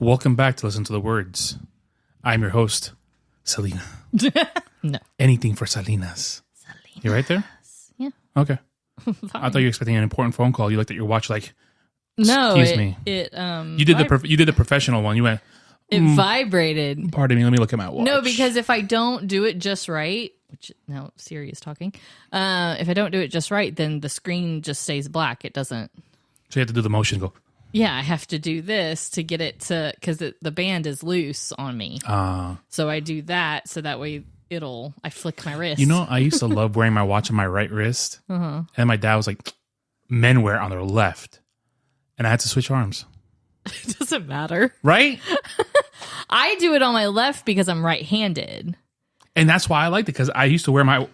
Welcome back to Listen to the Words. I'm your host, Selena. No. Anything for Selenas. Selena. You right there? Yeah. Okay. I thought you were expecting an important phone call. You looked at your watch like, no, excuse me. You did the professional one. You went, it vibrated. Pardon me, let me look at my watch. No, because if I don't do it just right, which now Siri is talking, if I don't do it just right, then the screen just stays black. It doesn't. So you have to do the motion, go. Yeah, I have to do this to get it to, because the band is loose on me. So I do that so that way I flick my wrist. You know, I used to love wearing my watch on my right wrist. And my dad was like, men wear it on their left. And I had to switch arms. It doesn't matter. Right? I do it on my left because I'm right-handed. And that's why I liked it, because I used to wear my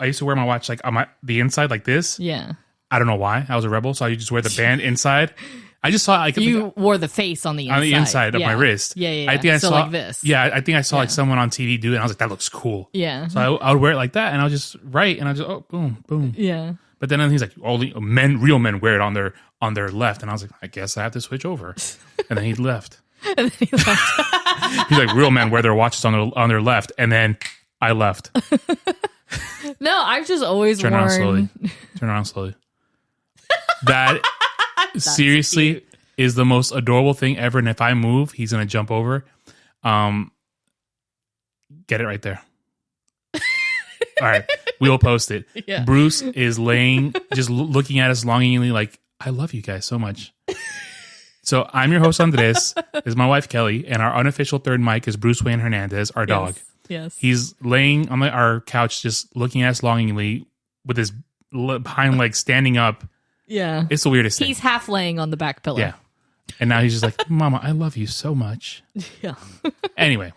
watch like on the inside like this. Yeah. I don't know why. I was a rebel, so I just wear the band inside. I just saw like you wore the face on the inside of my wrist. Yeah. I think I saw like this. Yeah, I think I saw like someone on TV do it, and I was like, that looks cool. Yeah. So I would wear it like that, and I'll just write, and I just boom, boom. Yeah. But then he's like, only real men wear it on their left, and I was like, I guess I have to switch over. And then he left. He's like, real men wear their watches on their left, and then I left. No, I've just always Turn around slowly. That seriously cute. Is the most adorable thing ever. And if I move, he's gonna jump over. Get it right there. All right, we'll post it. Yeah. Bruce is laying, just looking at us longingly, like, I love you guys so much. So I'm your host Andres. This is my wife Kelly, and our unofficial third mic is Bruce Wayne Hernandez, our dog. Yes. He's laying on our couch, just looking at us longingly with his hind leg standing up. Yeah. It's the weirdest thing. He's half laying on the back pillow. Yeah. And now he's just like, Mama, I love you so much. Yeah. Anyway,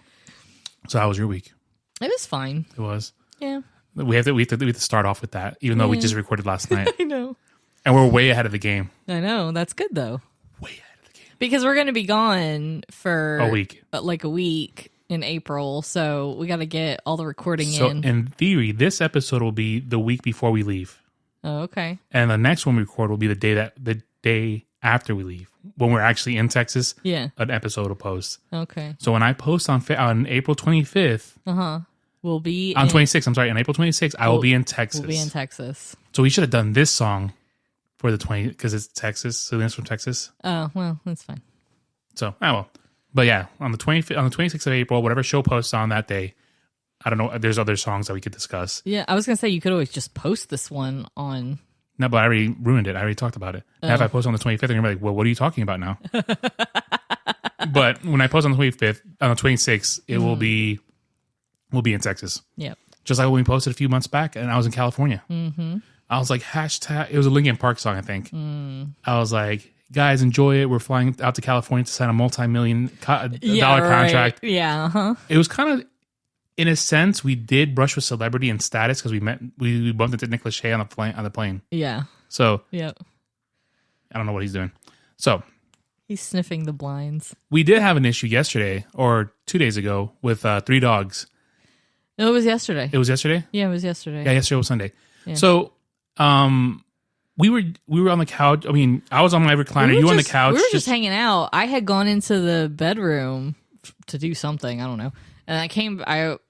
so how was your week? It was fine. It was. Yeah. We have to start off with that, even though we just recorded last night. I know. And we're way ahead of the game. I know. That's good, though. Way ahead of the game. Because we're going to be gone for a week. Like a week in April. So we got to get all the recording in. So in theory, this episode will be the week before we leave. Oh, okay. And the next one we record will be the day after we leave. When we're actually in Texas, an episode will post. Okay. So when I post on April 25th, we'll be on 26th. I'm sorry, on April 26th, I will be in Texas. We'll be in Texas. So we should have done this song for the 20 because it's Texas. Selena's from Texas. Oh well, that's fine. So well, but yeah, on the 26th of April, whatever show posts on that day. I don't know. There's other songs that we could discuss. Yeah, I was gonna say you could always just post this one on. No, but I already ruined it. I already talked about it. Now if I post on the 25th, you're gonna be like, well, what are you talking about now? But when I post on the 25th, on the 26th, it will be in Texas. Yep. Just like when we posted a few months back, and I was in California. Mm-hmm. I was like, hashtag. It was a Linkin Park song, I think. I was like, guys, enjoy it. We're flying out to California to sign a multi-million dollar contract. Yeah. Uh-huh. It was kind of. In a sense, we did brush with celebrity and status because we bumped into Nick Lachey on the plane. Yeah. So yep. I don't know what he's doing. So he's sniffing the blinds. We did have an issue yesterday or 2 days ago with 3 dogs. No, it was yesterday. It was yesterday? Yeah, it was yesterday. Yeah, yesterday was Sunday. Yeah. So we were on the couch. I mean, I was on my recliner. You on the couch. We were just hanging out. I had gone into the bedroom to do something. I don't know. And I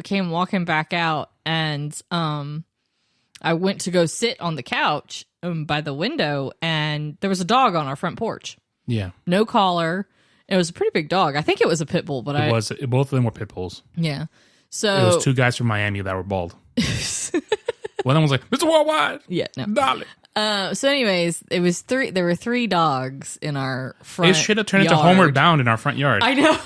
came walking back out, and I went to go sit on the couch by the window, and there was a dog on our front porch. Yeah. No collar. It was a pretty big dog. I think it was a pit bull, but both of them were pit bulls. Yeah. So it was 2 guys from Miami that were bald. One of them was like, Mr. Worldwide. Yeah, no. Darling. So anyways, it was 3. There were 3 dogs in our front. It should have turned into Homeward Bound in our front yard. I know,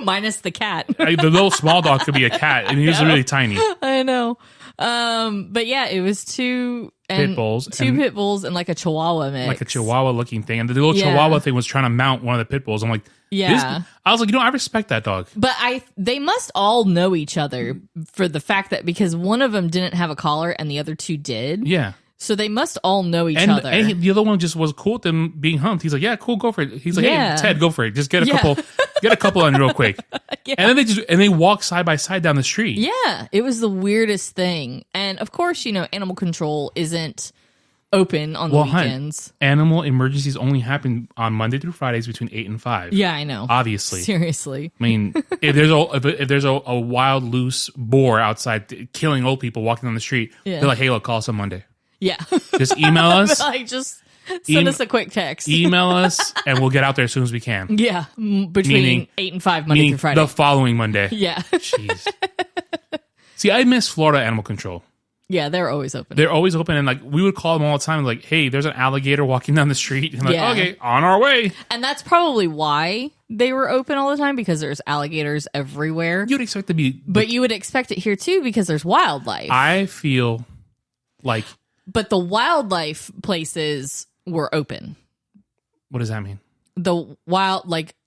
minus the cat. The little small dog could be a cat, and he was really tiny. I know. But yeah, it was 2 pit bulls, 2 pit bulls, and like a Chihuahua mix, like a Chihuahua looking thing. And the little Chihuahua thing was trying to mount one of the pit bulls. I'm like, I was like, I respect that dog. But they must all know each other for the fact that because one of them didn't have a collar and the other 2 did. Yeah. So they must all know each other. And the other one just was cool with them being humped. He's like, yeah, cool, go for it. He's like, hey, Ted, go for it. Just get a couple on real quick. Yeah. And then they walk side by side down the street. Yeah, it was the weirdest thing. And of course, animal control isn't open on the weekends. Animal emergencies only happen on Monday through Fridays between 8 and 5. Yeah, I know. Obviously. Seriously. I mean, if there's a wild loose boar outside killing old people walking down the street, they're like, hey, look, call us on Monday. Yeah. Just email us. Like, just send us a quick text. Email us, and we'll get out there as soon as we can. Yeah. Between 8 and 5, Monday through Friday. The following Monday. Yeah. Jeez. See, I miss Florida Animal Control. Yeah, they're always open. They're always open, and like we would call them all the time, like, "Hey, there's an alligator walking down the street," and like, "Okay, on our way." And that's probably why they were open all the time, because there's alligators everywhere. You'd expect to be, but you would expect it here too, because there's wildlife. I feel like, but the wildlife places were open. What does that mean? The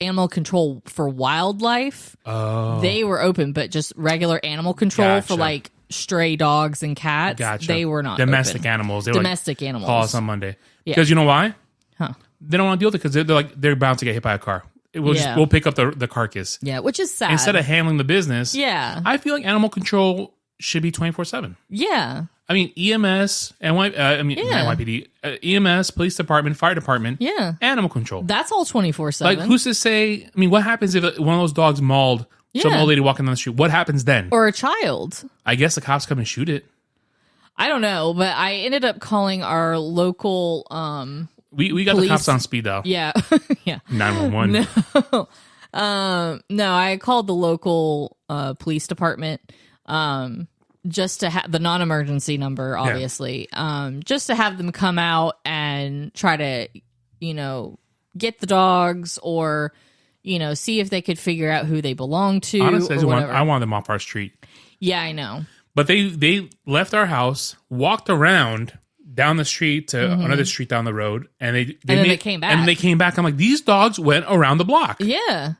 animal control for wildlife, they were open, but just regular animal control for like stray dogs and cats, they were not domestic open. Animals. They domestic like, animals. Call us on Monday because you know why? Huh? They don't want to deal with it because they're bound to get hit by a car. We'll pick up the carcass. Yeah, which is sad. Instead of handling the business. Yeah, I feel like animal control should be 24/7. Yeah. I mean, EMS, NYPD, EMS, police department, fire department, animal control. That's all 24/7. Like, who's to say? I mean, what happens if one of those dogs mauled some old lady walking down the street? What happens then? Or a child? I guess the cops come and shoot it. I don't know, but I ended up calling our local. We got police. the cops on speed dial. Yeah, yeah. 911. No, I called the local police department. Just to have the non-emergency number, obviously, just to have them come out and try to, get the dogs or, see if they could figure out who they belong to. Honestly, I want them off our street. Yeah, I know. But they left our house, walked around down the street to another street down the road, and they came back. And they came back. I'm like, these dogs went around the block. Yeah.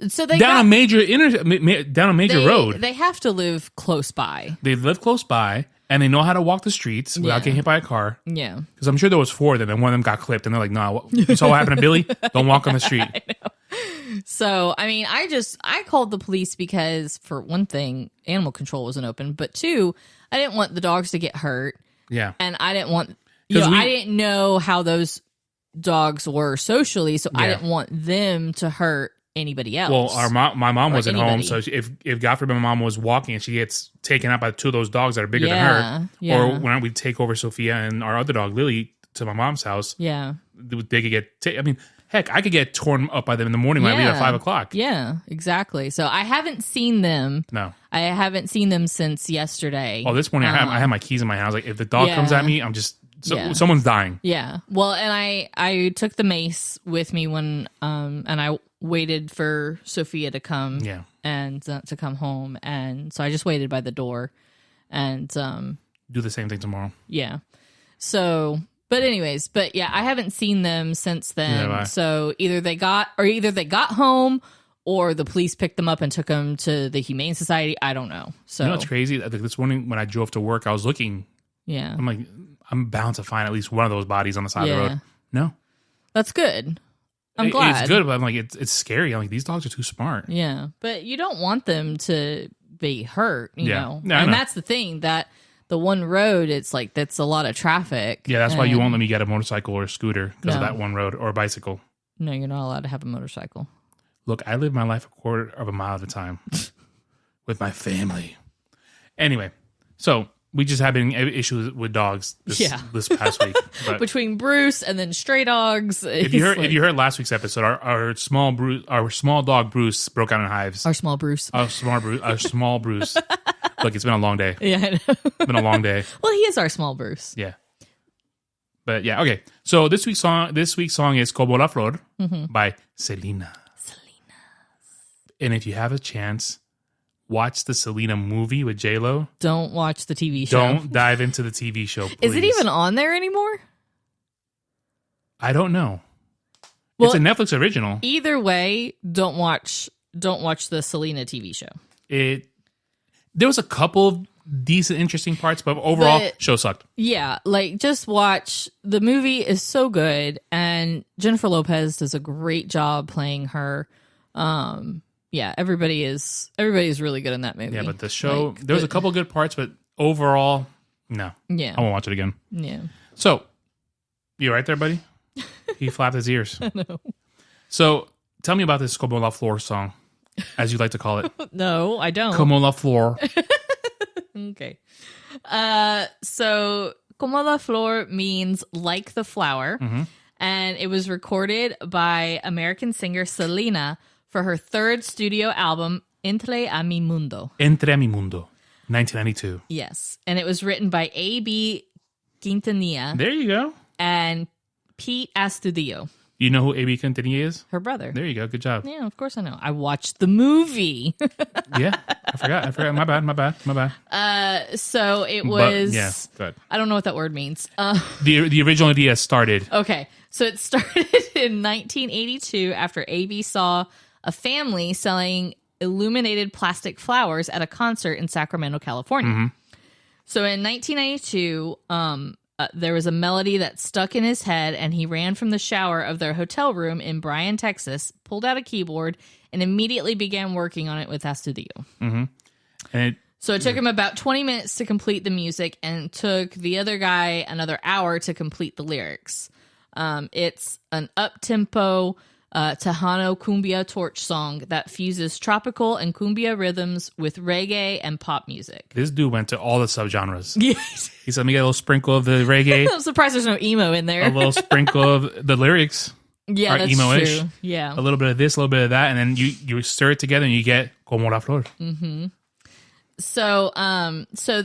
So they down a major road. They have to live close by. They live close by, and they know how to walk the streets without getting hit by a car. Yeah, because I'm sure there was 4 of them, and one of them got clipped, and they're like, "No, you saw what happened to Billy? Don't walk on the street." I know. So I mean, I called the police because, for one thing, animal control wasn't open, but 2, I didn't want the dogs to get hurt. Yeah, and I didn't want I didn't know how those dogs were socially, so I didn't want them to hurt anybody else. Well, my mom wasn't home, so if God forbid my mom was walking and she gets taken out by 2 of those dogs that are bigger than her, or when we take over Sophia and our other dog Lily to my mom's house, they could get. I mean, heck, I could get torn up by them in the morning when I leave at 5 o'clock. Yeah, exactly. So I haven't seen them. No, I haven't seen them since yesterday. Oh, this morning I had my keys in my hand. I was like, if the dog comes at me, I'm just. Someone's dying. Yeah. Well, and I took the mace with me when and I waited for Sophia to come and to come home, and so I just waited by the door and do the same thing tomorrow. Yeah. So, but I haven't seen them since then. Yeah, so either they got home or the police picked them up and took them to the Humane Society. I don't know. So it's crazy. This morning when I drove to work, I was looking. Yeah. I'm like, I'm bound to find at least one of those bodies on the side of the road. No. That's good. I'm glad. It's good, but I'm like, it's scary. I'm like, these dogs are too smart. Yeah. But you don't want them to be hurt, you know. No, and that's the thing, that the one road, it's like, that's a lot of traffic. Yeah, that's why you won't let me get a motorcycle or a scooter because of that one road, or a bicycle. No, you're not allowed to have a motorcycle. Look, I live my life a quarter of a mile at a time with my family. Anyway, so we just had issues with dogs this past week. But between Bruce and then stray dogs. If you heard last week's episode, our small dog Bruce broke out in hives. Our small Bruce. Our small Bruce. Look, it's been a long day. Yeah, I know. It's been a long day. Well, he is our small Bruce. Yeah. But yeah, okay. So this week's song is Como la Flor by Selena. And if you have a chance, watch the Selena movie with J-Lo. Don't watch the TV show. Don't dive into the TV show, please. Is it even on there anymore? I don't know. Well, it's a Netflix original. Either way, don't watch the Selena TV show. There was a couple of decent, interesting parts, but overall, show sucked. Yeah, like, just watch. The movie is so good, and Jennifer Lopez does a great job playing her. Yeah, everybody is really good in that movie. Yeah, but the show, there was a couple good parts, but overall, no. Yeah. I won't watch it again. Yeah. So, You right there, buddy? He flapped his ears. No. So tell me about this Como la Flor song, as you like to call it. No, I don't. Como la Flor. Okay. So Como la Flor means like the flower. Mm-hmm. And it was recorded by American singer Selena for her third studio album, Entre a mi mundo. Entre a mi mundo, 1992. Yes. And it was written by A.B. Quintanilla There you go. and Pete Astudillo, You know who A.B. Quintanilla is? her brother. There you go. Good job. Yeah, of course I know. I watched the movie. Yeah, I forgot. My bad. So it But, was... yeah, good. I don't know what that word means. The original idea started. Okay, so it started in 1982 after AB saw a family selling illuminated plastic flowers at a concert in Sacramento, California. Mm-hmm. So in 1992, there was a melody that stuck in his head, and he ran from the shower of their hotel room in Bryan, Texas, pulled out a keyboard, and immediately began working on it with Astudillo. Mm-hmm. And So it took him about 20 minutes to complete the music, and took the other guy another hour to complete the lyrics. It's an up-tempo Tejano cumbia torch song that fuses tropical and cumbia rhythms with reggae and pop music. this dude went to all the subgenres. Yes. He said, let me get a little sprinkle of the reggae, I'm surprised there's no emo in there. a little sprinkle of the lyrics, Yeah, are that's emo-ish. true. Yeah. a little bit of this, a little bit of that, and then you stir it together and you get Como la Flor. So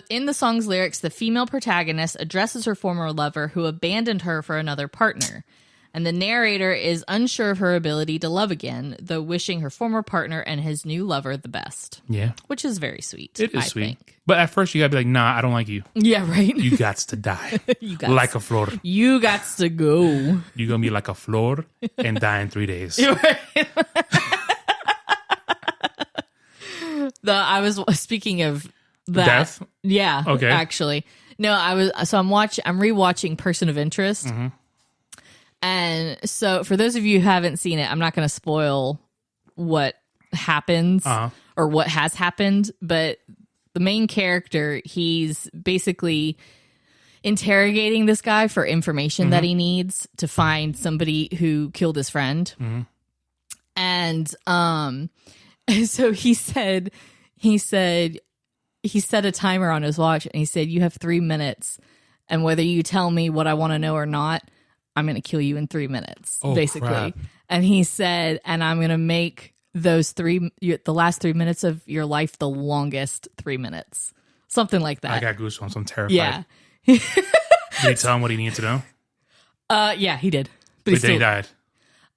in the song's lyrics, the female protagonist addresses her former lover who abandoned her for another partner. And the narrator is unsure of her ability to love again, though wishing her former partner and his new lover the best. Yeah. Which is very sweet. It is I sweet. think. But at first you gotta be like, nah, I don't like you. Yeah, right? You gots to die. You gots- Like a flor. You got to go. You're gonna be like a flor and die in 3 days. I was speaking of that. Death? Yeah. Okay. Actually. No, I'm rewatching Person of Interest. Mm-hmm. And so for those of you who haven't seen it, I'm not going to spoil what happens or what has happened, but the main character, he's basically interrogating this guy for information that he needs to find somebody who killed his friend. And so he set a timer on his watch, and he said, you have 3 minutes, and whether you tell me what I want to know or not, I'm going to kill you in 3 minutes, basically. Crap. And he said, and I'm going to make the last 3 minutes of your life the longest 3 minutes. Something like that. I got goosebumps. I'm terrified. Yeah. Did he tell him what he needed to know? Yeah, he did. But then he died.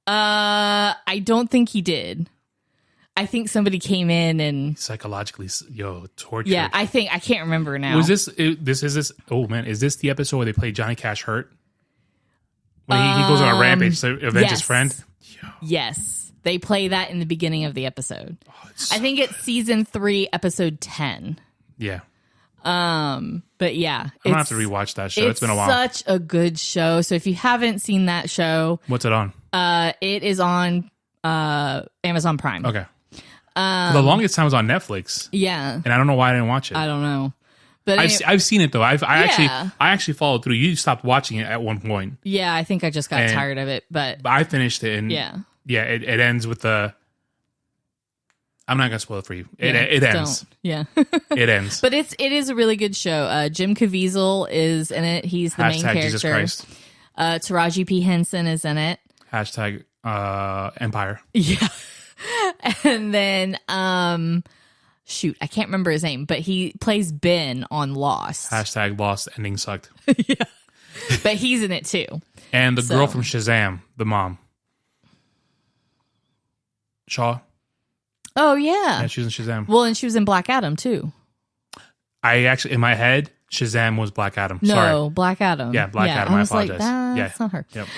I don't think he did. I think somebody came in and Psychologically, tortured. yeah, I can't remember now. Was this? Oh man, is this the episode where they play Johnny Cash hurt? When he goes on a rampage to avenge his friend. Yes, they play that in the beginning of the episode. So I think it's season 3, episode 10. Yeah, but yeah, I'm gonna have to rewatch that show. It's been a while. Such a good show. So if you haven't seen that show, What's it on? it is on Amazon Prime. Okay. The longest time was on Netflix, Yeah, and I don't know why I didn't watch it. I don't know, but I've seen it though. I Yeah. actually followed through. You stopped watching it at one point. yeah, I think I just got tired of it. But I finished it, and yeah, it ends with the. I'm not gonna spoil it for you. It ends. Don't. Yeah, It ends. but it is a really good show. Jim Caviezel is in it. He's the main character. Jesus Christ. Taraji P. Henson is in it. Hashtag Empire. Yeah. And then shoot, I can't remember his name, but he plays Ben on Lost. Hashtag Lost ending sucked. Yeah. But he's in it too. And the girl from Shazam, the mom. Shaw. Oh yeah. Yeah, she was in Shazam. Well, and she was in Black Adam too. I actually, in my head, Shazam was Black Adam. No, Sorry. Black Adam. Yeah, Black Adam. I apologize. That's not her. Yep.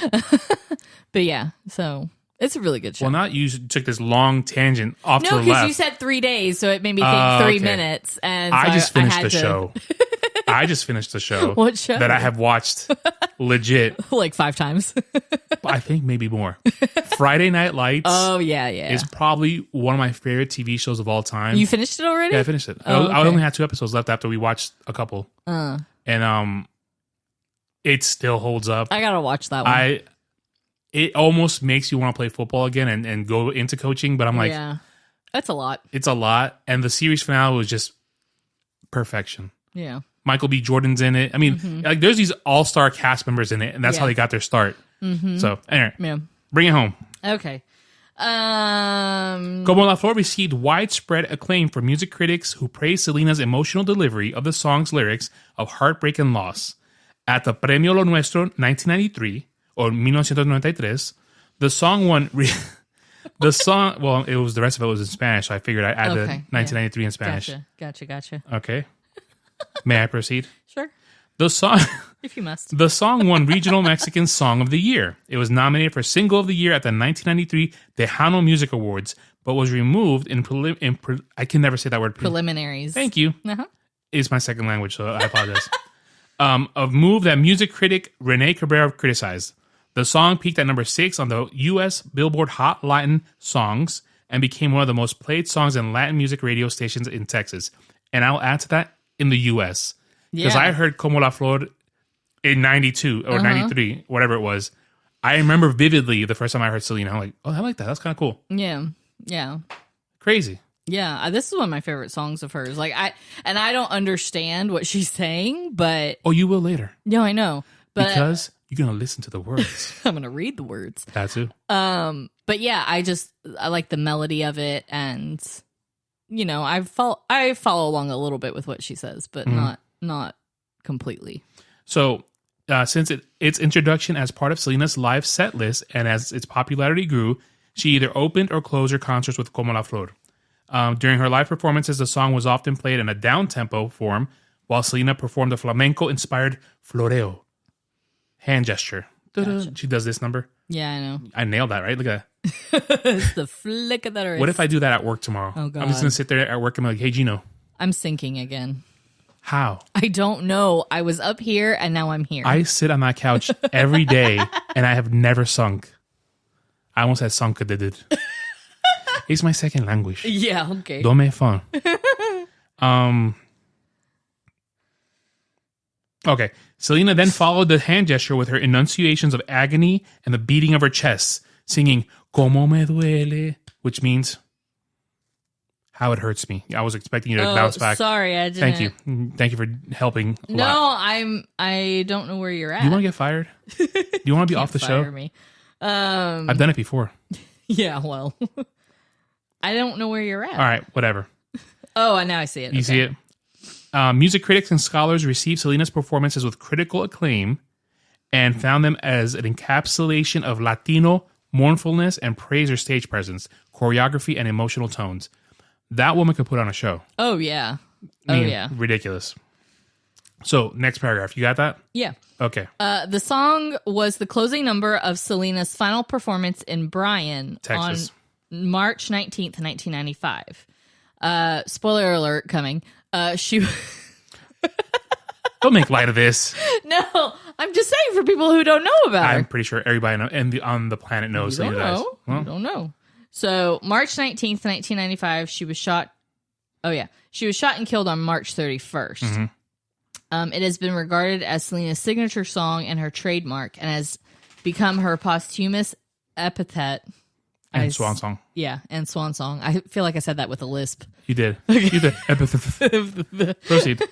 But yeah, so it's a really good show. Well, not you took this long tangent off to No, the because left. you said 3 days, so it made me think 3 okay. minutes. And I so just finished had the show. I just finished the show. What show? That I have watched legit, like 5 times. I think maybe more. Friday Night Lights Oh yeah, yeah. is probably one of my favorite TV shows of all time. You finished it already? Yeah, I finished it. Oh, I okay. only had 2 episodes left after we watched a couple. And it still holds up. I gotta watch that one. It almost makes you want to play football again and go into coaching, but I'm like, yeah, that's a lot. It's a lot. And the series finale was just perfection. Yeah. Michael B. Jordan's in it. I mean, like there's these all-star cast members in it, and that's how they got their start. So, anyway, bring it home. Okay. Como la Flor received widespread acclaim from music critics who praised Selena's emotional delivery of the song's lyrics of heartbreak and loss. At the Premio Lo Nuestro 1993, or 1993, the song won... the song... Well, it was the rest of it was in Spanish, so I figured I'd add the 1993 in Spanish. Gotcha. Okay. May I proceed? Sure. The song... If you must. The song won Regional Mexican Song of the Year. It was nominated for Single of the Year at the 1993 Tejano Music Awards, but was removed in I can never say that word. Preliminaries. Thank you. It's my second language, so I apologize. A move that music critic Rene Cabrera criticized. The song peaked at number 6 on the U.S. Billboard Hot Latin Songs and became one of the most played songs in Latin music radio stations in Texas. And I'll add to that, in the U.S. Because I heard Como la Flor in 92 or 93, whatever it was. I remember vividly the first time I heard Selena. I'm like, oh, I like that. That's kind of cool. Yeah. Crazy. Yeah, this is one of my favorite songs of hers. Like I don't understand what she's saying, but oh, you will later. No, I know, but because you're gonna listen to the words. I'm gonna read the words. That too. But yeah, I like the melody of it, and you know, I follow along a little bit with what she says, but not completely. So, since its introduction as part of Selena's live set list and as its popularity grew, she either opened or closed her concerts with Como la Flor. During her live performances, the song was often played in a down-tempo form, while Selena performed a flamenco-inspired floreo hand gesture. Gotcha. She does this number. Yeah, I know. I nailed that, right? Look at that. It's the flick of that wrist. What if I do that at work tomorrow? Oh, God. I'm just going to sit there at work and be like, hey, Gino. I'm sinking again. How? I don't know. I was up here and now I'm here. I sit on that couch every day and I have never sunk. I almost said sunk. It's my second language. Yeah, okay. Dome fun. Okay. Selena then followed the hand gesture with her enunciations of agony and the beating of her chest, singing Como me duele, which means how it hurts me. I was expecting you to bounce back. Sorry, I didn't. Thank you for helping. I don't know where you're at. You want to get fired? Do you want to be off the show? Me. I've done it before. Yeah, well, I don't know where you're at. All right, whatever. Oh, and now I see it. You see it? Music critics and scholars received Selena's performances with critical acclaim and found them as an encapsulation of Latino mournfulness and praised her stage presence, choreography, and emotional tones. That woman could put on a show. Oh, yeah. Ridiculous. So, next paragraph. You got that? Yeah. Okay. The song was the closing number of Selena's final performance in Bryan, Texas, on March 19th, 1995. Spoiler alert coming. She... Don't make light of this. No, I'm just saying for people who don't know about her. I'm pretty sure everybody on the planet knows. You don't know. Well, you don't know. So, March 19th, 1995, she was shot. Oh, yeah. She was shot and killed on March 31st. Mm-hmm. It has been regarded as Selena's signature song and her trademark, and has become her posthumous epithet. And swan song. Yeah, and swan song. I feel like I said that with a lisp. You did. You did. Proceed.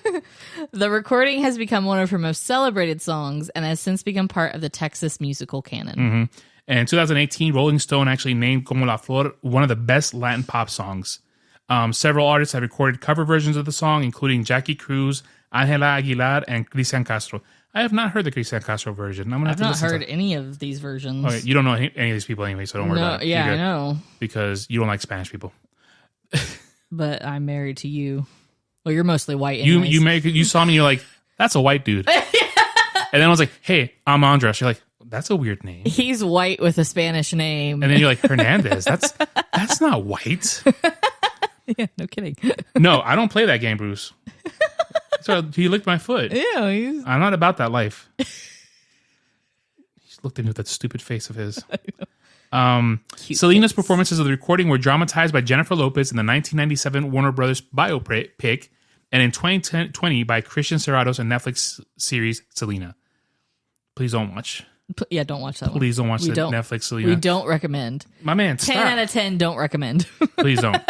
The recording has become one of her most celebrated songs and has since become part of the Texas musical canon. Mm-hmm. And in 2018, Rolling Stone actually named Como la Flor one of the best Latin pop songs. Several artists have recorded cover versions of the song, including Jackie Cruz, Angela Aguilar, and Cristian Castro. I have not heard the Cristian Castro version. I've not heard any of these versions. Okay, you don't know any of these people anyway, so don't worry about it. Yeah, I know. Because you don't like Spanish people. But I'm married to you. Well, you're mostly white anyways. You saw me, you're like, that's a white dude. And then I was like, hey, I'm Andres. You're like, that's a weird name. He's white with a Spanish name. And then you're like, Hernandez. That's not white. Yeah, no kidding. No, I don't play that game, Bruce. So he licked my foot. Yeah, I'm not about that life. He just looked at me with that stupid face of his. Selena's performances of the recording were dramatized by Jennifer Lopez in the 1997 Warner Brothers biopic, and in 2020 by Christian Serratos and Netflix series Selena. Please don't watch. Yeah, don't watch that one. Please don't watch the don't. Netflix Selena. We don't recommend. My man, 10 stop. out of 10 don't recommend. Please don't.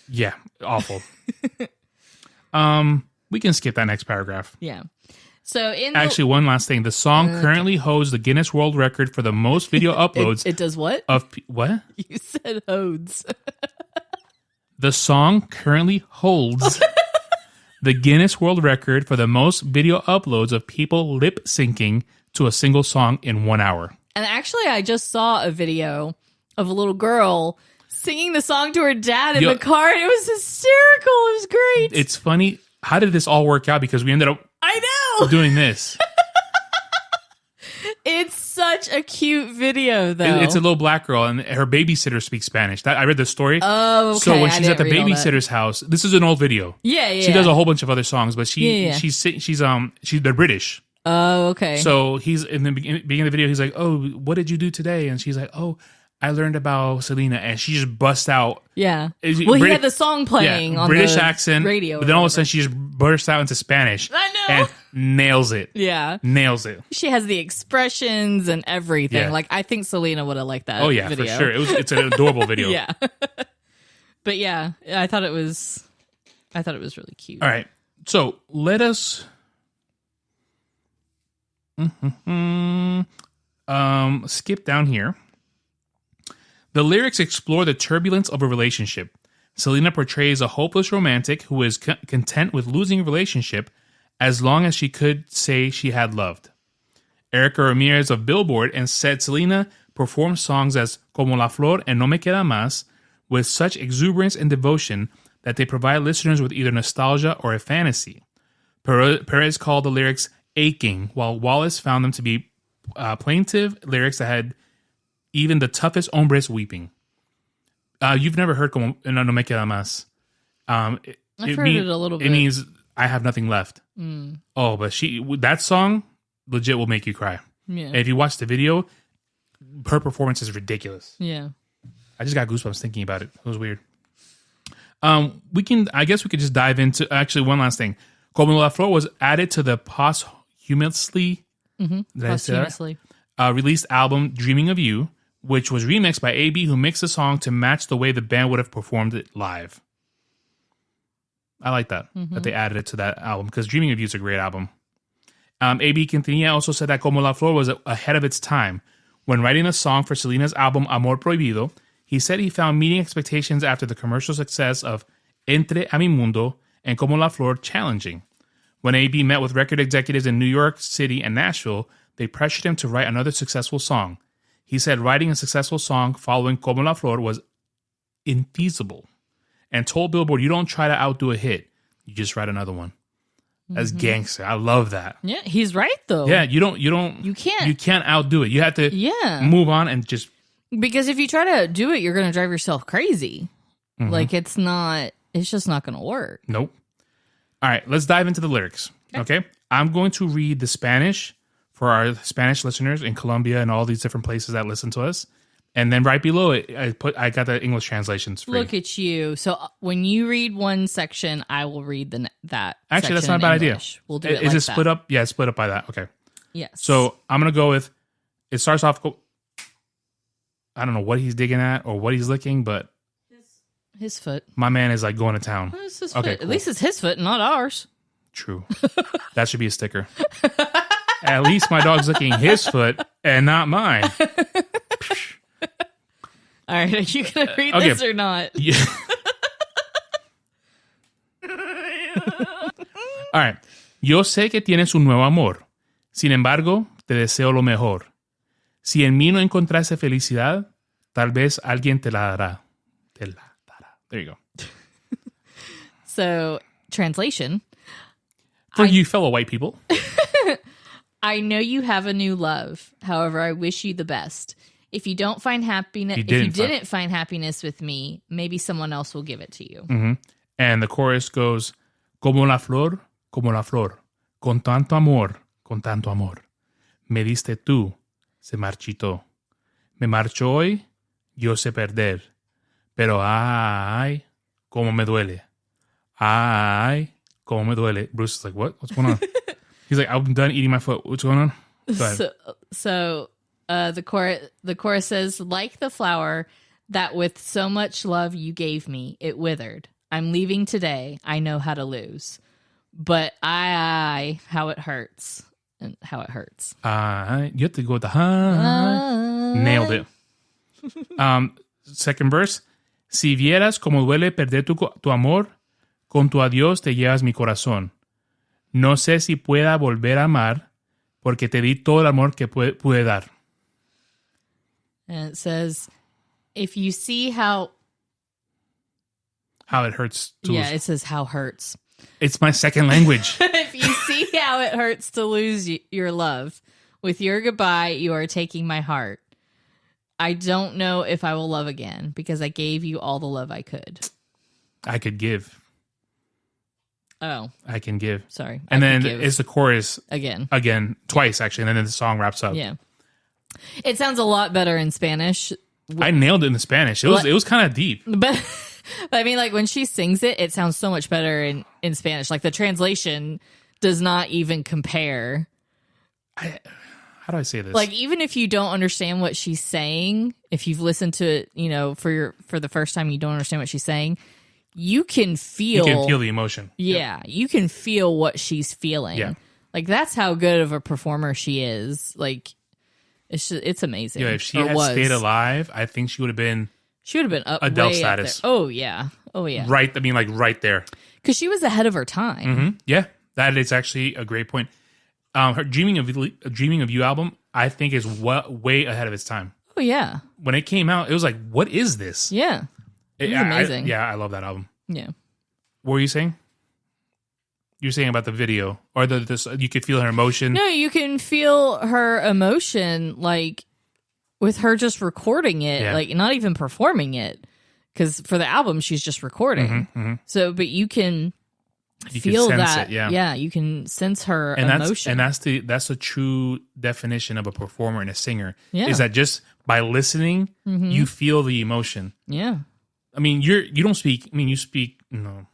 Yeah, awful. We can skip that next paragraph. Yeah. So Actually, one last thing. The song currently holds the Guinness World Record for the most video uploads. It does what? What? You said hodes. The song currently holds the Guinness World Record for the most video uploads of people lip syncing to a single song in 1 hour. And actually, I just saw a video of a little girl singing the song to her dad in the car, and it was hysterical. It was great. It's funny. How did this all work out? Because we ended up doing this. It's such a cute video, though. It's a little black girl, and her babysitter speaks Spanish. I read the story. Oh, okay. So when she's at the babysitter's house, this is an old video. Yeah. She does a whole bunch of other songs, but they're British. Oh, okay. So he's in the beginning of the video. He's like, "Oh, what did you do today?" And she's like, "Oh, I learned about Selena," and she just busts out. Yeah. Well, he had the song playing on British the accent, radio. But then all of a sudden, she just bursts out into Spanish. I know. And nails it. Yeah. Nails it. She has the expressions and everything. Yeah. Like, I think Selena would have liked that. Oh yeah, video. for sure. It's an adorable video. Yeah. But yeah, I thought it was really cute. All right. So let us. Skip down here. The lyrics explore the turbulence of a relationship. Selena portrays a hopeless romantic who is content with losing a relationship as long as she could say she had loved. Erica Ramirez of Billboard and said Selena performs songs as Como la Flor and No Me Queda Más with such exuberance and devotion that they provide listeners with either nostalgia or a fantasy. Perez called the lyrics aching, while Wallace found them to be plaintive lyrics that had even the toughest hombres weeping. You've never heard Como No Me Queda Más. I've heard it a little bit. It means I have nothing left. Oh, but that song legit will make you cry. Yeah. And if you watch the video, her performance is ridiculous. Yeah. I just got goosebumps thinking about it. It was weird. I guess we could just dive into actually one last thing. Como la Flor was added to the posthumously released album Dreaming of You, which was remixed by AB, who mixed the song to match the way the band would have performed it live. I like that they added it to that album, because Dreaming of You is a great album. AB Quintanilla also said that Como la Flor was ahead of its time. When writing a song for Selena's album Amor Prohibido, he said he found meeting expectations after the commercial success of Entre a mi Mundo and Como la Flor challenging. When AB met with record executives in New York City and Nashville, they pressured him to write another successful song. He said writing a successful song following Como la Flor was infeasible, and told Billboard, "You don't try to outdo a hit. You just write another one." That's gangster. I love that. Yeah, he's right though. Yeah, you can't outdo it. You have to move on and just, because if you try to do it, you're going to drive yourself crazy. Like it's just not going to work. Nope. All right, let's dive into the lyrics. Okay? I'm going to read the Spanish for our Spanish listeners in Colombia and all these different places that listen to us. And then right below it, I got the English translations free. Look at you. So when you read one section, I will read that. Actually, that's not a bad idea. We'll do it Is like it split up? Yeah, it's split up by that. Okay. Yes. So I'm going to go with, it starts off, I don't know what he's digging at or what he's licking, but his foot. My man is like going to town. It's his foot. At least it's his foot, not ours. True. That should be a sticker. At least my dog's licking his foot and not mine. All right, are you going to read this or not? Yeah. All right. Yo sé que tienes un nuevo amor. Sin embargo, te deseo lo mejor. Si en mí no encontraste felicidad, tal vez alguien te la dará. Te la dará. There you go. So, translation. For you fellow white people. I know you have a new love. However, I wish you the best. If you didn't find happiness with me, maybe someone else will give it to you. Mm-hmm. And the chorus goes, como la flor, con tanto amor, me diste tú, se marchitó. Me marchó hoy, yo sé perder, pero ay, como me duele. Ay, como me duele. Bruce is like, what? What's going on? He's like, I'm done eating my foot. What's going on? Go ahead. The chorus says, like the flower that with so much love you gave me, it withered. I'm leaving today. I know how to lose. But how it hurts. And how it hurts. You have to go with the Nailed it. Second verse. Si vieras como duele perder tu amor, con tu adiós te llevas mi corazón. No sé si pueda volver a amar, porque te di todo el amor que pude dar. And it says, if you see how it hurts to lose. it says how hurts. It's my second language. If you see how it hurts to lose your love, with your goodbye, you are taking my heart. I don't know if I will love again, because I gave you all the love I could. I could give. Oh. I can give. Sorry. And then it's the chorus. Again, twice, actually. And then the song wraps up. Yeah. It sounds a lot better in Spanish. I nailed it in the Spanish. It was kind of deep. But I mean, like, when she sings it, it sounds so much better in Spanish. Like, the translation does not even compare. How do I say this? Like, even if you don't understand what she's saying, if you've listened to it, for the first time, you don't understand what she's saying, you can feel the emotion. Yeah, you can feel what she's feeling. Yeah. Like, that's how good of a performer she is. Like, it's amazing. Yeah, if she had stayed alive, I think she would have been up Adele way status. Up there. Oh yeah. Right. I mean, like right there. Because she was ahead of her time. Mm-hmm. Yeah, that is actually a great point. Her Dreaming of You album, I think, is way ahead of its time. Oh yeah. When it came out, it was like, what is this? Yeah. It was amazing. I love that album. Yeah. What were you saying? You're saying about the video, or you could feel her emotion. No, you can feel her emotion, like, with her just recording it, like, not even performing it, because for the album she's just recording. Mm-hmm, mm-hmm. So, but you can feel sense that. It, yeah, you can sense her and emotion, that's the true definition of a performer and a singer. Yeah. Is that just by listening, you feel the emotion. Yeah. I mean, you don't speak. I mean, you speak. No,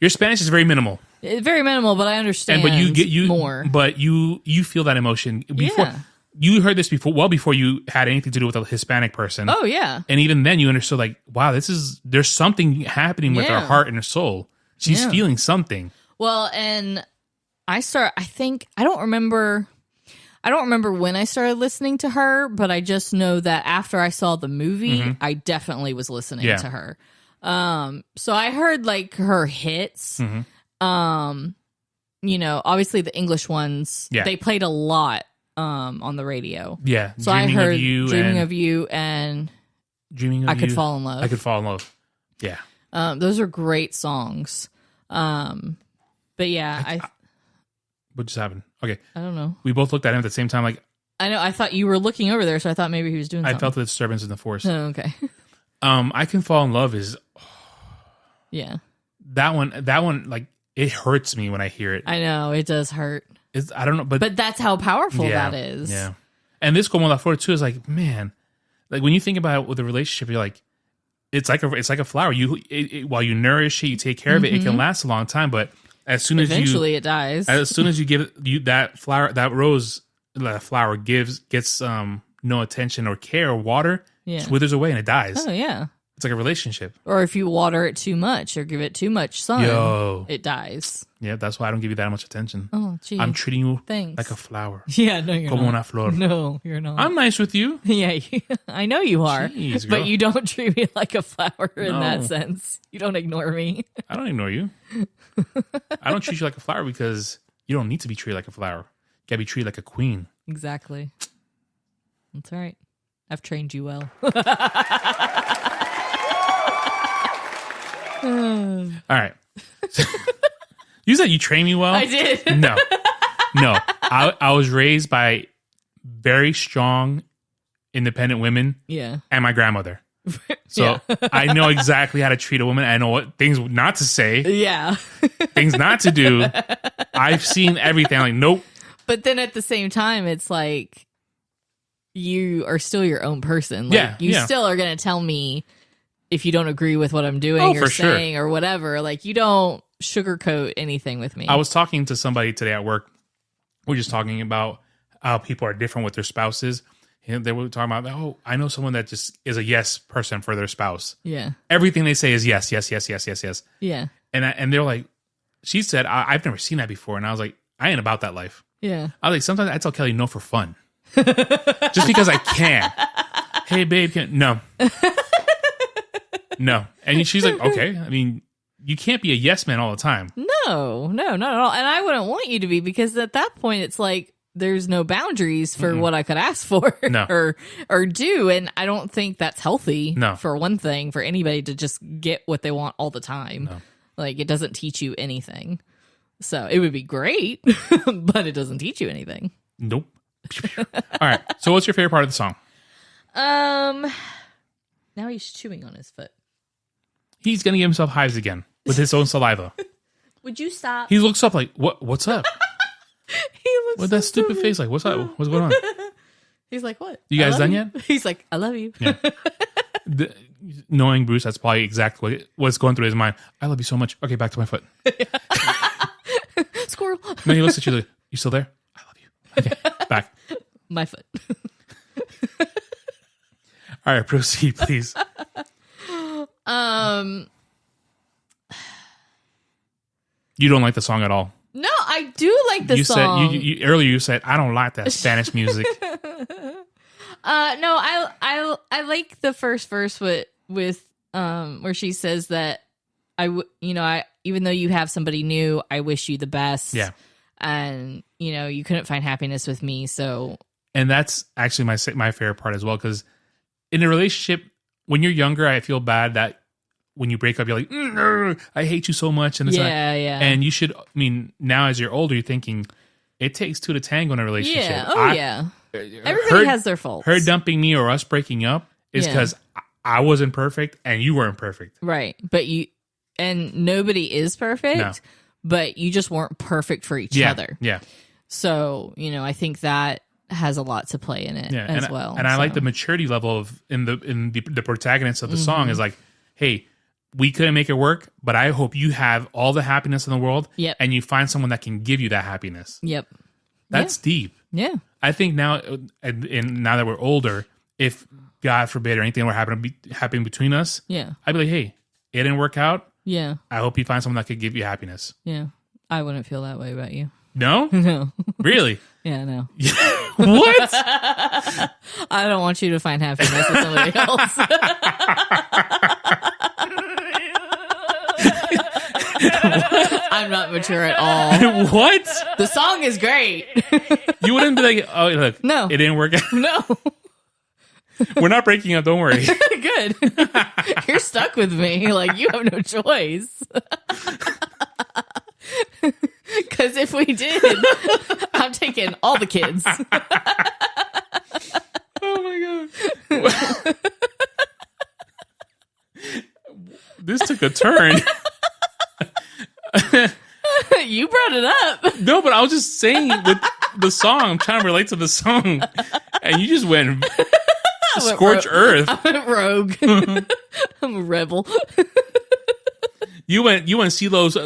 your Spanish is very minimal. Very minimal, but I understand. But you get more. But you feel that emotion before. Yeah. You heard this before you had anything to do with a Hispanic person. Oh yeah. And even then, you understood, like, wow, there's something happening with her heart and her soul. She's feeling something. Well, and I don't remember when I started listening to her, but I just know that after I saw the movie, I definitely was listening to her. So I heard, like, her hits. Obviously the English ones, they played a lot on the radio. Yeah. So I heard Dreaming of You and I Could Fall in Love. I Could Fall in Love. Yeah. Those are great songs. But yeah, what just happened? Okay. I don't know. We both looked at him at the same time, like, I know, I thought you were looking over there, so I thought maybe he was doing something. I felt the disturbance in the force. Oh, okay. I Can Fall in Love is yeah. That one, like, it hurts me when I hear it. I know, it does hurt. I don't know, but that's how powerful that is. Yeah. And this Como la Flor too is like, man, like, when you think about it with a relationship, you're like, it's like a flower. While you nourish it, you take care of it, it can last a long time. But as soon as eventually it dies. As soon as you give that flower, that flower gets no attention or care or water, it just withers away and it dies. Oh yeah. It's like a relationship. Or if you water it too much or give it too much sun, it dies. Yeah, that's why I don't give you that much attention. Oh, gee. I'm treating you Thanks. like a flower. Yeah, no, you're Como not. una flor. No, you're not. I'm nice with you. Yeah, I know you are. Jeez, girl. But you don't treat me like a flower in that sense. You don't ignore me. I don't ignore you. I don't treat you like a flower because you don't need to be treated like a flower. You gotta be treated like a queen. Exactly. That's right. I've trained you well. All right. You said you trained me well? I did. No. I was raised by very strong, independent women. Yeah. And my grandmother. So I know exactly how to treat a woman. I know what things not to say. Yeah. Things not to do. I've seen everything. I'm like, nope. But then at the same time, it's like you are still your own person. Like, you still are going to tell me if you don't agree with what I'm doing or saying or whatever. Like, you don't sugarcoat anything with me. I was talking to somebody today at work. We're just talking about people are different with their spouses. And they were talking about, oh, I know someone that just is a yes person for their spouse. Yeah. Everything they say is yes, yes, yes, yes, yes, yes. Yeah. And they're like, she said, I've never seen that before. And I was like, I ain't about that life. Yeah. I was like, sometimes I tell Kelly no for fun. Just because I can. Hey, babe, no. No. And she's like, okay. I mean, you can't be a yes man all the time. No, not at all. And I wouldn't want you to be, because at that point it's like there's no boundaries for what I could ask for or do. And I don't think that's healthy. No. For one thing, for anybody to just get what they want all the time. No. Like, it doesn't teach you anything. So it would be great, but it doesn't teach you anything. Nope. All right. So what's your favorite part of the song? Now he's chewing on his foot. He's going to give himself hives again with his own saliva. Would you stop? He looks up like, what's up? He looks With that stupid face, like, what's up? What's going on? He's like, what? You guys done yet? He's like, I love you. Yeah. Knowing Bruce, that's probably exactly what's going through his mind. I love you so much. Okay, back to my foot. Squirrel. No, he looks at you like, you still there? I love you. Okay, back. My foot. All right, proceed, please. You don't like the song at all. No, I do like the song. Said earlier you said I don't like that Spanish music. No, I like the first verse with where she says that I even though you have somebody new, I wish you the best. Yeah. And you couldn't find happiness with me, so. And that's actually my favorite part as well, because in a relationship, when you're younger, I feel bad that when you break up, you're like, I hate you so much. And it's yeah. And you should, now as you're older, you're thinking, it takes two to tango in a relationship. Yeah. Yeah. Everybody has their faults. Her dumping me or us breaking up is because I wasn't perfect and you weren't perfect. Right. But nobody is perfect, but you just weren't perfect for each other. Yeah. So, I think that has a lot to play in it as well. And I like the maturity level in the protagonist of the song is like, hey, we couldn't make it work, but I hope you have all the happiness in the world. Yep. And you find someone that can give you that happiness. Yep. That's deep. Yeah. I think now, and now that we're older, if God forbid or anything were happening between us, I'd be like, hey, it didn't work out. Yeah. I hope you find someone that could give you happiness. Yeah. I wouldn't feel that way about you. No? No. Really? Yeah, no. What? I don't want you to find happiness with somebody else. I'm not mature at all. What? The song is great. You wouldn't be like, oh, look, no, it didn't work out. No. We're not breaking up, don't worry. Good. You're stuck with me. Like, you have no choice. Because if we did, I'm taking all the kids. Oh my God. This took a turn. You brought it up. No, but I was just saying with the song, I'm trying to relate to the song. And you just went scorch earth. I went rogue. I'm a rebel. You went CeeLo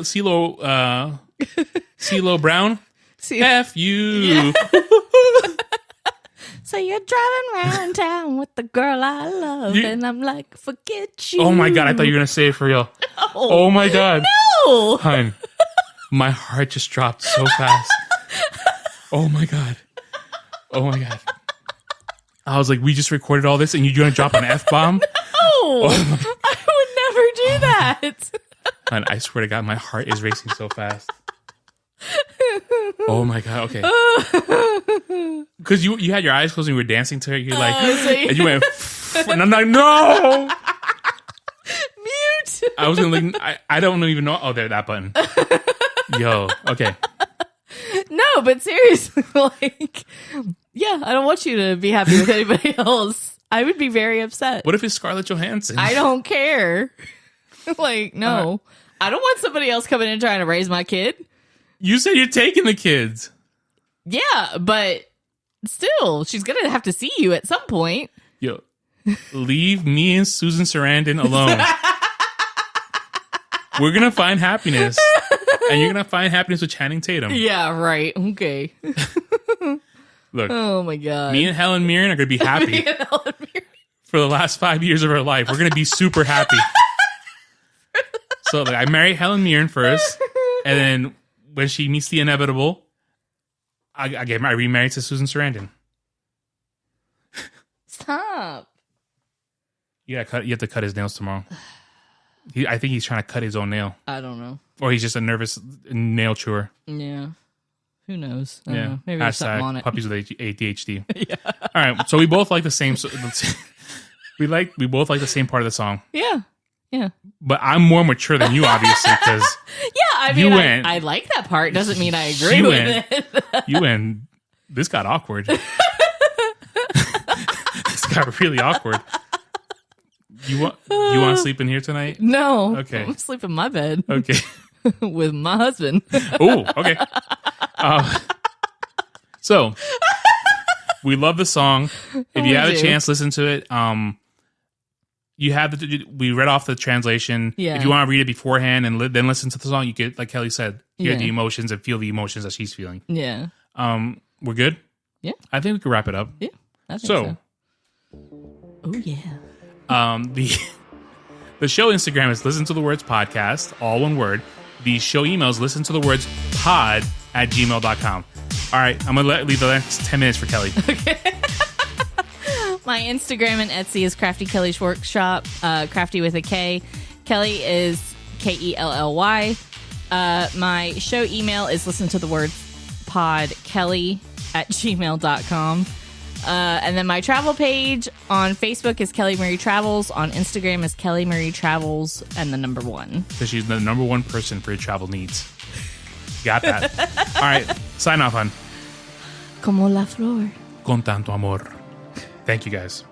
Brown. F you. Yeah. So you're driving around town with the girl I love, and I'm like, forget you. Oh my God, I thought you were gonna say it for real. No. Oh my God. No. Hun, my heart just dropped so fast. Oh my God. Oh my God. I was like, we just recorded all this and you're gonna drop an F-bomb? No. Oh I would never do that. And I swear to God, my heart is racing so fast. Oh my God, okay. Because you had your eyes closed and you were dancing to it. You're like, and you went, and I'm like, no! Mute! I was going to like, I don't even know. Oh, there, that button. Yo, okay. No, but seriously, like, yeah, I don't want you to be happy with anybody else. I would be very upset. What if it's Scarlett Johansson? I don't care. Like, no. I don't want somebody else coming in trying to raise my kid. You said you're taking the kids. Yeah, but still, she's going to have to see you at some point. Yo, leave me and Susan Sarandon alone. We're going to find happiness. And you're going to find happiness with Channing Tatum. Yeah, right. Okay. Look, Oh my god. me and Helen Mirren are going to be happy for the last 5 years of our life. We're going to be super happy. So like, I marry Helen Mirren first, and then when she meets the inevitable, I remarried to Susan Sarandon. Stop. You have to cut his nails tomorrow. I think he's trying to cut his own nail. I don't know. Or he's just a nervous nail chewer. Yeah. Who knows? I don't know. Maybe there's something on it. Puppies with ADHD. Yeah. All right. So we both like the same. We both like the same part of the song. Yeah. Yeah. But I'm more mature than you, obviously, because I mean, I like that part. Doesn't mean I agree with it. You went. This got awkward. This got really awkward. You want to sleep in here tonight? No. Okay. I'm sleep in my bed. Okay. With my husband. Oh, okay. So we love the song. If you have a chance, listen to it. We read off the translation. Yeah. If you want to read it beforehand and then listen to the song, you could, like Kelly said, hear the emotions and feel the emotions that she's feeling. Yeah. We're good. Yeah. I think we can wrap it up. Yeah. I think so. Oh yeah. The show Instagram is Listen to the Words Podcast, all one word. The show emails listen to the words pod@gmail.com. All right, I'm gonna leave the next 10 minutes for Kelly. Okay. My Instagram and Etsy is Crafty Kelly's Workshop, Crafty with a K. Kelly is Kelly. My show email is listen to the words podkelly@gmail.com. And then my travel page on Facebook is Kelly Marie Travels. On Instagram is Kelly Marie Travels and the number 1. Because she's the number 1 person for your travel needs. Got that. All right. Sign off, hon. Como la flor. Con tanto amor. Thank you, guys.